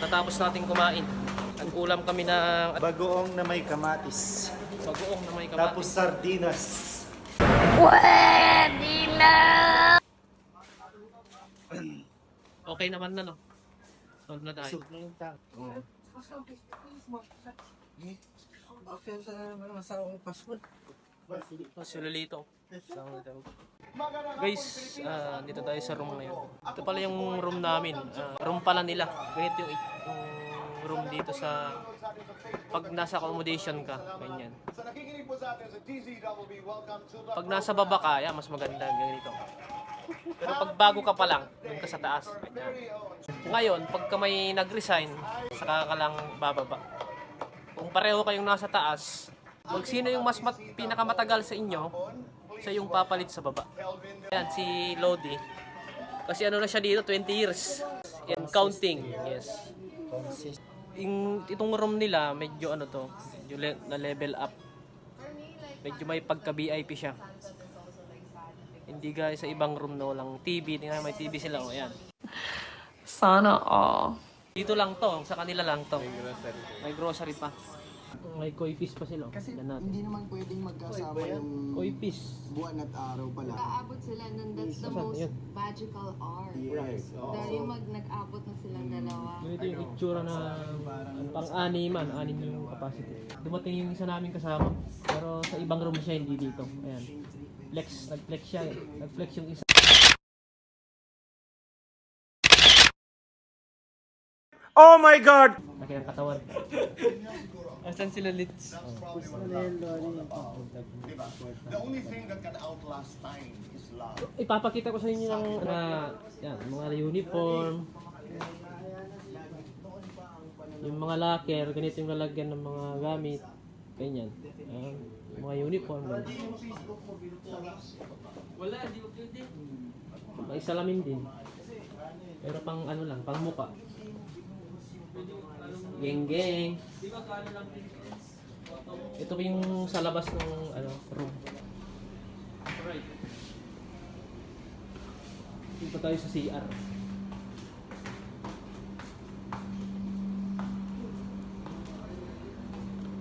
Natapos natin kumain. Nag-ulam kami ng Bagoong na may kamatis. bagoong na may Tapos kamatis. sardinas. Okay naman na, no? Solve na tayo. Si Lolito. Guys, dito tayo sa room ngayon. Ito pala yung room namin. Room pala nila. Ganito yung room dito sa pag nasa accommodation ka. Ganyan. Pag nasa baba ka, yan, mas maganda ganito. Pero pag bago ka pa lang, doon ka sa taas. Ganyan. Ngayon, pagka may nag-resign, saka ka lang bababa. Kung pareho kayong nasa taas, pag sino yung mas pinakamatagal sa inyo, siya yung papalit sa baba. Yan, si Lodi. Kasi ano na siya dito, 20 years. And counting, yes. Itong room nila, medyo ano to, medyo na level up. Medyo may pagka-VIP siya. Hindi guys sa ibang room no lang TV, may TV sila, o yan. Sana all. Dito lang to, sa kanila lang to. May grocery pa. May koi fish pa sila. Kasi hindi naman pwedeng magkasama yung Koi fish. buwan at araw pala. Nag-aabot sila nun, that's the Saan most yun? magical hour. Yes. Dahil nag-abot na silang dalawa. Ganito yung itsura na pang-animan, anim yung capacity. Dumating yung isa namin kasama, pero sa ibang room siya, hindi dito. Ayan. Nag-flex siya eh. Nag-flex yung isa. Oh my God! Laki ng katawan. Asan sila Litz? Ipapakita ko sa inyo ng yan, mga uniform. Yung mga locker, ganito yung lalagyan ng mga gamit. Ganyan. Ayan, mga uniform. Ganyan. Wala, di ko pwede. May salamin din. Pero pang ano lang, pang muka. Geng-geng. Ito yung sa labas ng room. Alright. Dito tayo sa CR.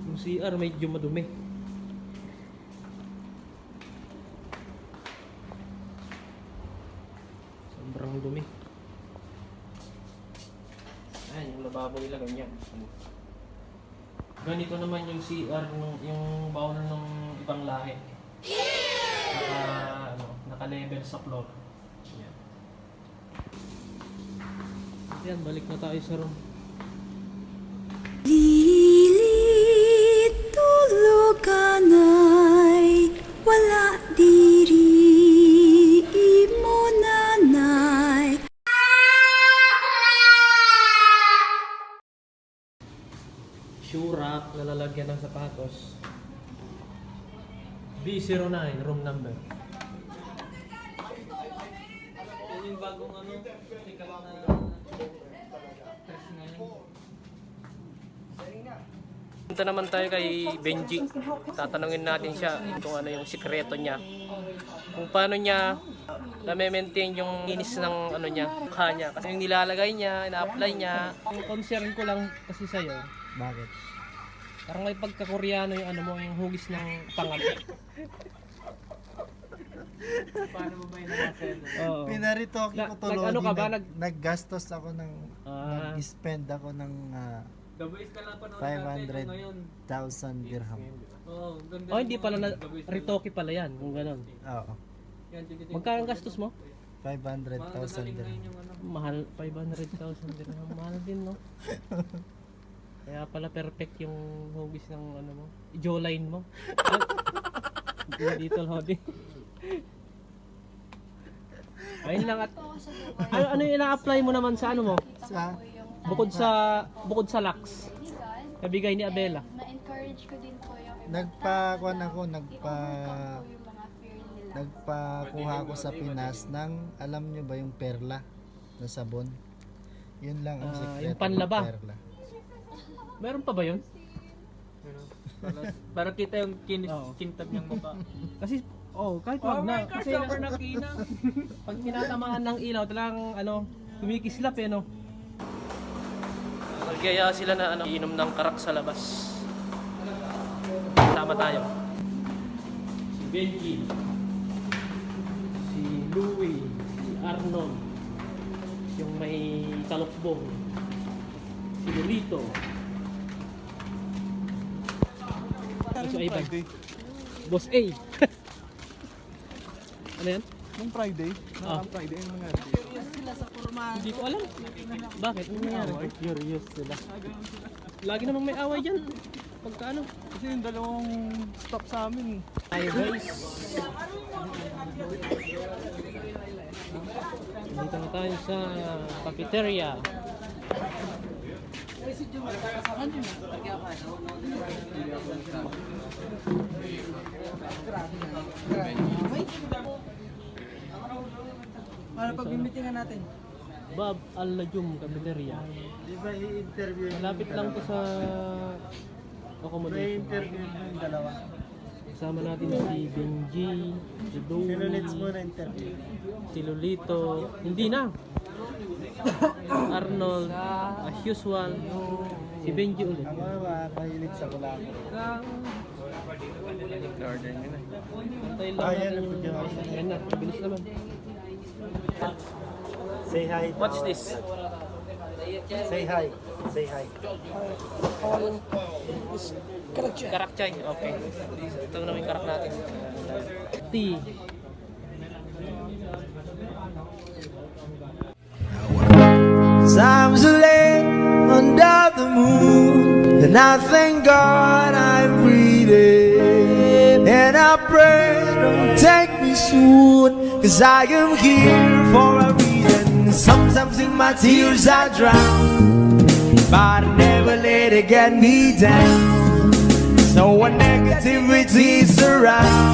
Yung CR medyo madumi. Sobrang dumi. Ayan, yung lababo nila ganyan. Ganito naman yung CR, yung bowl ng ibang lahi. Naka-level sa floor. Ayan. Ayan, balik na tayo sa room. Lilit tuluganay, wala diri mo nanay. Shoe rack na lalagyan ng sapatos. B09, room number. Yan yung bagong sikat na dress ngayon. Punta naman tayo kay Benji. Tatanungin natin siya kung ano yung sikreto niya. Kung paano niya na-maintain yung inis ng niya, mukha niya. Kasi yung nilalagay niya, ina-apply niya. Yung concern ko lang kasi sa'yo. Bakit? Parang may pagka-Koreano yung yung hugis ng pangal. Paano mo ba yung nakasendo? Oo. Pinaritoki ko to, Nag-ano ka ba? Naggastos ako ng, nag-spend ako ng Gabayis ka lang pa ngayon. 500,000 dirham. Oo, ganda. Oh, hindi pala na ritoki pala yan, kung gano'n. Oo. Magkano ang gastos mo? 500,000 dirham. Mahal, 500,000 dirham. Mahal din, no? Kaya pala perfect yung hugis ng mo, jawline mo. Dito Lodi. Ayun lang at ano yung ina-apply mo naman sa mo? Sa Bukod sa lax. Nabigay ni Abela. Na-encourage ko din po yung nagpakuan ako, yung mga fear nila. nagpakuha ako sa Pinas ng, alam nyo ba yung perla na sabon? Yun lang ang sekreto yung panlaba. ng perla. Meron pa ba yun? Para kita yung kintab niyang mukha. Kasi kahit wag na. Kasi pag tinatamaan ng ilaw, talagang kumikislap no. Nagyaya sila na iinom ng karak sa labas. Tama tayo. Si Benji, si Louie, si Arnold, yung may talukbong, si Lolito. Si Ivan. Boss A. Ano yan? Nung Friday, Friday, ano nangyari? Hindi ko alam. Bakit? Ano nangyari? Curious sila. Lagi namang may away dyan. Pagka ano? Kasi yung dalawang stop sa amin. Tayo guys. Dito na tayo sa cafeteria. Para pag-meetingan natin. Bab Al-Najum Cafeteria. Di ba i-interview Malapit lang to sa accommodation. interview yung dalawa? Kasama natin si Benji, si Louie, interview. si Lolito. Hindi na. Arnold, as usual. Si Benji ulit. Ako mahilig sa kulako. Antay lang Ayan, natin yung... Ayan na, bilis naman. Say hi. What's this? Say hi. Say hi. Karakchay, okay. Ito naman yung karak natin. Tea. Times are late under the moon, and I thank God I'm breathing. And I pray, don't take me soon, 'cause I am here for a reason. Sometimes in my tears I drown, but I never let it get me down. So when negativity surrounds,